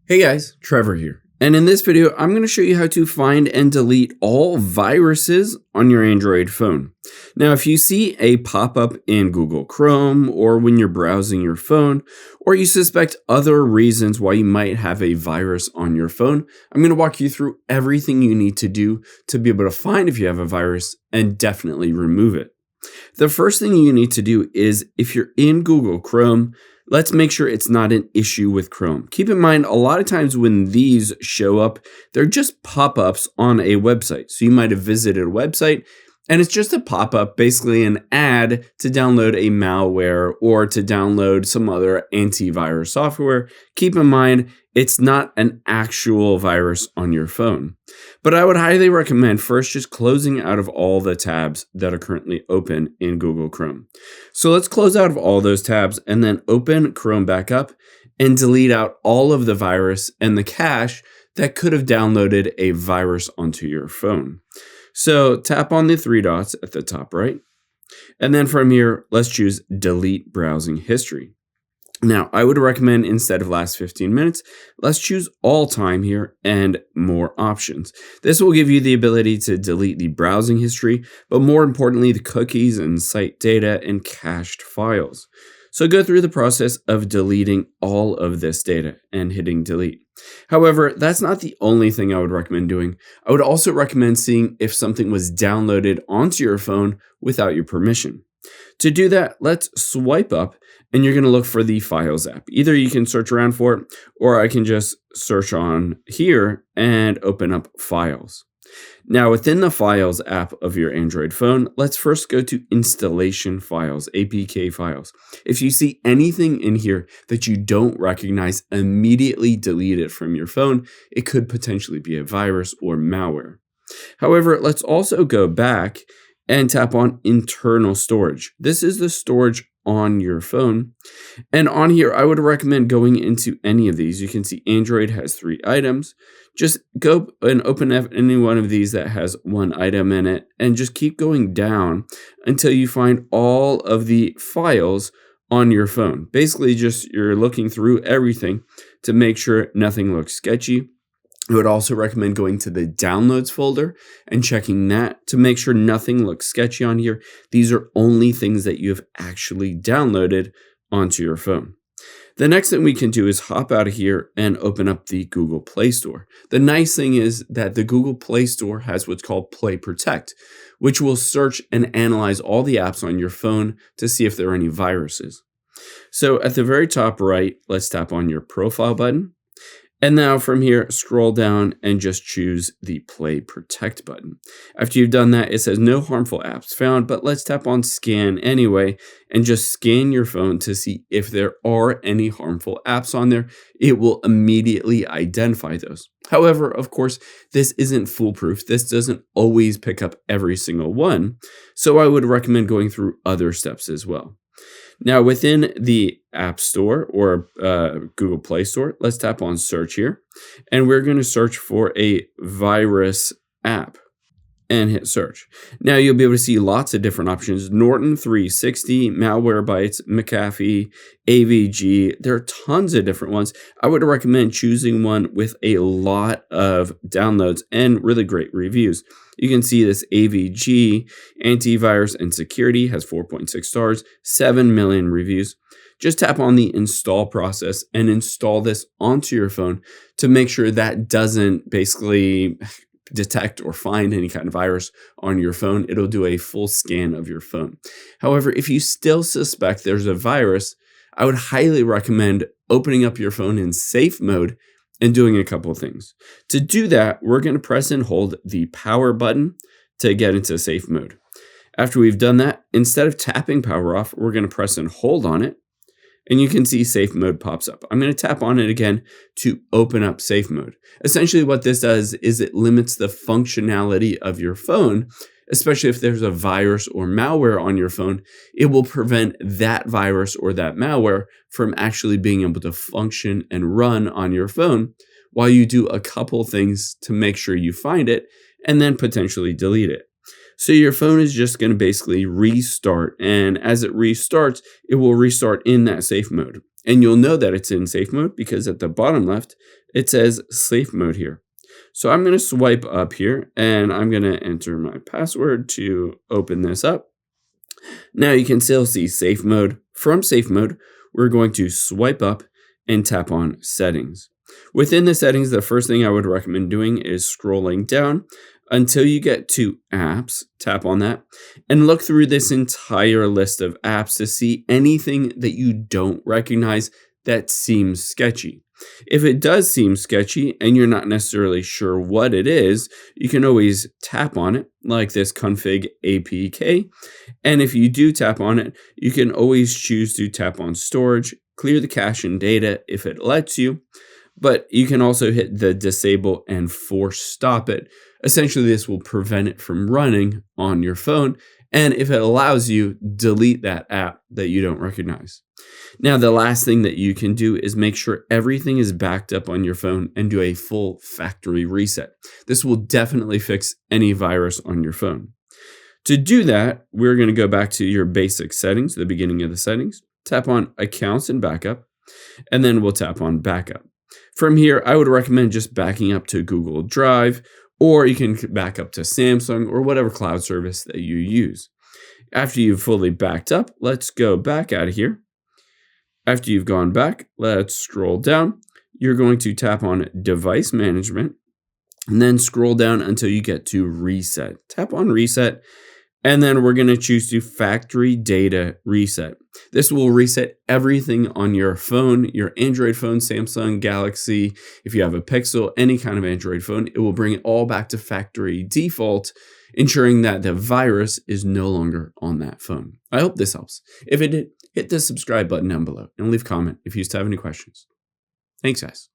Hey guys, Trevor here. And in this video, I'm going to show you how to find and delete all viruses on your Android phone. Now, if you see a pop-up in Google Chrome or when you're browsing your phone, or you suspect other reasons why you might have a virus on your phone, I'm going to walk you through everything you need to do to be able to find if you have a virus and definitely remove it. The first thing you need to do is, if you're in Google Chrome, let's make sure it's not an issue with Chrome. Keep in mind, a lot of times when these show up, they're just pop-ups on a website. So you might have visited a website and it's just a pop-up, basically an ad to download a malware or to download some other antivirus software. Keep in mind, it's not an actual virus on your phone. But I would highly recommend first just closing out of all the tabs that are currently open in Google Chrome. So let's close out of all those tabs and then open Chrome back up and delete out all of the virus and the cache that could have downloaded a virus onto your phone. So tap on the three dots at the top right. And then from here, let's choose Delete Browsing History. Now, I would recommend instead of last 15 minutes, let's choose all time here and more options. This will give you the ability to delete the browsing history, but more importantly, the cookies and site data and cached files. So go through the process of deleting all of this data and hitting delete. However, that's not the only thing I would recommend doing. I would also recommend seeing if something was downloaded onto your phone without your permission. To do that, let's swipe up and you're going to look for the Files app. Either you can search around for it, or I can just search on here and open up Files. Now, within the Files app of your Android phone, let's first go to Installation Files, APK files. If you see anything in here that you don't recognize, immediately delete it from your phone. It could potentially be a virus or malware. However, let's also go back and tap on Internal Storage. This is the storage on your phone. And on here, I would recommend going into any of these. You can see Android has 3 items. Just go and open any one of these that has 1 item in it and just keep going down until you find all of the files on your phone. Basically, just you're looking through everything to make sure nothing looks sketchy. I would also recommend going to the downloads folder and checking that to make sure nothing looks sketchy on here. These are only things that you have actually downloaded onto your phone. The next thing we can do is hop out of here and open up the Google Play Store. The nice thing is that the Google Play Store has what's called Play Protect, which will search and analyze all the apps on your phone to see if there are any viruses. So at the very top right, let's tap on your profile button. And now from here, scroll down and just choose the Play Protect button. After you've done that, it says no harmful apps found, but let's tap on Scan anyway and just scan your phone to see if there are any harmful apps on there. It will immediately identify those. However, of course, this isn't foolproof. This doesn't always pick up every single one. So I would recommend going through other steps as well. Now, within the App Store or Google Play Store, let's tap on Search here, and we're going to search for a virus app and hit search. Now, you'll be able to see lots of different options: Norton 360, Malwarebytes, McAfee, AVG. There are tons of different ones. I would recommend choosing one with a lot of downloads and really great reviews. You can see this AVG, Antivirus and Security, has 4.6 stars, 7 million reviews. Just tap on the install process and install this onto your phone to make sure that doesn't basically detect or find any kind of virus on your phone. It'll do a full scan of your phone. However, if you still suspect there's a virus, I would highly recommend opening up your phone in safe mode and doing a couple of things. To do that, we're going to press and hold the power button to get into safe mode. After we've done that, instead of tapping power off, we're going to press and hold on it, and you can see safe mode pops up. I'm going to tap on it again to open up safe mode. Essentially what this does is it limits the functionality of your phone, especially if there's a virus or malware on your phone. It will prevent that virus or that malware from actually being able to function and run on your phone while you do a couple things to make sure you find it and then potentially delete it. So your phone is just going to basically restart, and as it restarts, it will restart in that safe mode. And you'll know that it's in safe mode because at the bottom left, it says safe mode here. So I'm going to swipe up here and I'm going to enter my password to open this up. Now you can still see safe mode. From safe mode, we're going to swipe up and tap on settings. Within the settings, the first thing I would recommend doing is scrolling down until you get to apps. Tap on that and look through this entire list of apps to see anything that you don't recognize that seems sketchy. If it does seem sketchy and you're not necessarily sure what it is, you can always tap on it like this config APK. And if you do tap on it, you can always choose to tap on storage, clear the cache and data if it lets you, but you can also hit the disable and force stop it. Essentially, this will prevent it from running on your phone. And if it allows you, delete that app that you don't recognize. Now, the last thing that you can do is make sure everything is backed up on your phone and do a full factory reset. This will definitely fix any virus on your phone. To do that, we're going to go back to your basic settings, the beginning of the settings, tap on accounts and backup, and then we'll tap on backup. From here, I would recommend just backing up to Google Drive, or you can back up to Samsung or whatever cloud service that you use. After you've fully backed up, let's go back out of here. After you've gone back, let's scroll down. You're going to tap on device management and then scroll down until you get to reset. Tap on reset. And then we're going to choose to factory data reset. This will reset everything on your phone, your Android phone, Samsung, Galaxy. If you have a Pixel, any kind of Android phone, it will bring it all back to factory default, ensuring that the virus is no longer on that phone. I hope this helps. If it did, hit the subscribe button down below and leave a comment if you have any questions. Thanks, guys.